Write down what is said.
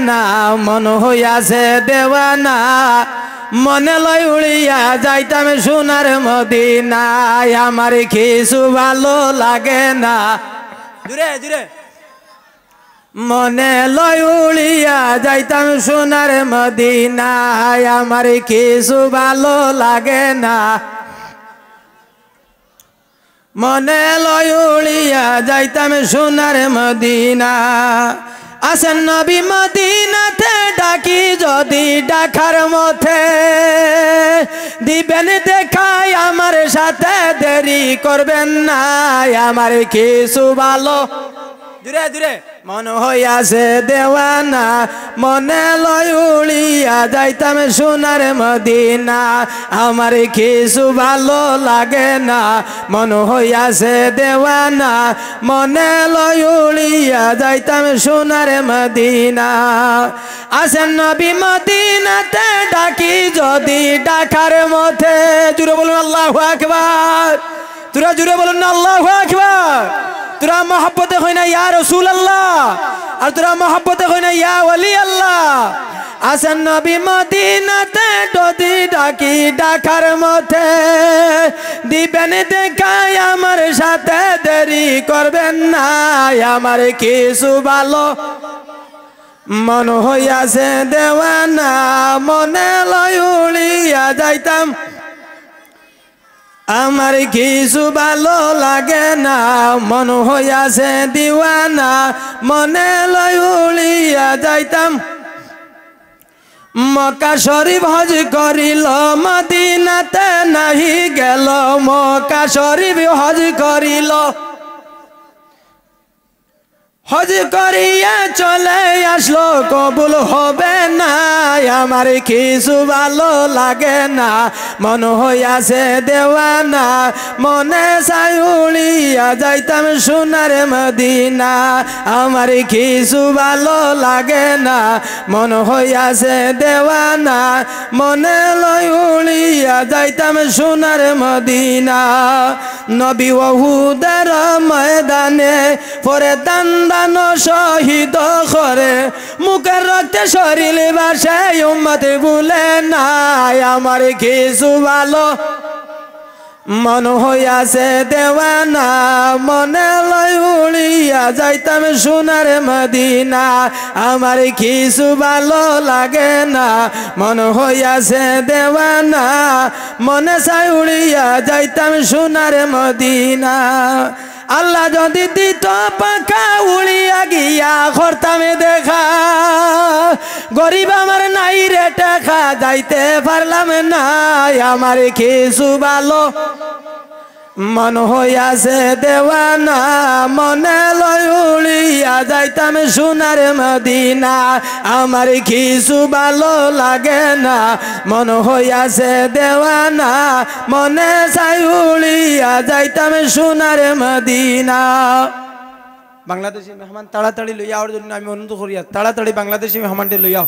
না মন হইয়াছে দেওয়ানা মনে লই উড়িয়া যাইতাম সোনার মদিনায় আমার কিছু ভালো লাগে না জুড়ে জুড়ে মনে লই উড়িয়া যাইতাম সোনার মদিনায় আমার কিছু ভালো লাগে না মনে লই উড়িয়া যাইতাম সোনার মদিনা আসেন নবী মদিনাতে ডাকি যদি ডাকার মতে দিবেন দেখাই আমার সাথে দেরি করবেন না আমার কিছু ভালো জুড়ে জুড়ে মন হইয়াছে দেওয়ানা মনে লই উড়িয়া যাইতাম সোনার মদিনা আমার কিছু ভালো লাগে না মন হইয়াছে দেওয়ানা মনে লই উড়িয়া যাইতাম সোনার মদিনা আসেন নবী মদিনাতে ডাকি যদি ডাকার মতে জুড়ে বলুন আল্লাহু আকবার তোরা জুড়ে বলুন না আল্লাহু আকবার তোরা মোহাব্বতে হয় না ইয়া রাসূলুল্লাহ আর তোরা মোহাব্বতে হয় না ইয়া ওলি আল্লাহ আসেন নবী মদিনাতে যদি ডাকি ডাকার মতে দিবেন দেখাই আমার সাথে দেরি করবেন না আমার কিছু ভালো মন হইয়াছে দেওয়ানা মনে লই উড়িয়া যাইতাম আমার কিছু ভালো লাগে না মন হইয়াছে দিওয়ানা মনে লই উড়িয়া যাইতাম মক্কা শরীফ হজ করিল মদিনাতে নাহি গেল মক্কা শরীফ হজ করিল হজ করিয়া চলে আসলো কবুল হবে না আমার কিছু ভালো লাগে না মন হইয়াছে দেওয়ানা মনে চাই উড়িয়া যাইতাম সোনার মদিনা আমার কিছু ভালো লাগে না মন হইয়াছে দেওয়ানা মনে লই উড়িয়া যাইতাম সোনার মদিনা নবী উহুদের ময়দানে পরে দান্দা শহীদ করে মুখের রক্তে শরীর বাসে উম্মত ভুলে না আমার কিছু ভালো মন হইয়াছে দেওয়ানা মনে লই উড়িয়া যাইতাম সোনার মদিনা আমার কিছু ভালো লাগে না মন হইয়াছে দেওয়ানা মনে চাই উড়িয়া যাইতাম সোনার মদিনা আল্লাহ যদি দিত পাখা উড়িয়া গিয়া করতাম দেখা গরিব আমার নাই রে টাকা যাইতে পারলাম না আমার কিছু ভালো মন হইয়াছে দেওয়ানা মনে লই উড়িয়া যাইতাম সোনার মদিনা আমার কিছু ভালো লাগে না মন হইয়াছে দেওয়ানা মনে চাই উড়িয়া যাইতাম সোনার মদিনা বাংলাদেশি মেহমান তাড়াতাড়ি লইয়া আওয়ার জন্য আমি অনুরোধ করি তাড়াতাড়ি বাংলাদেশি মেহমানটি লইয়াও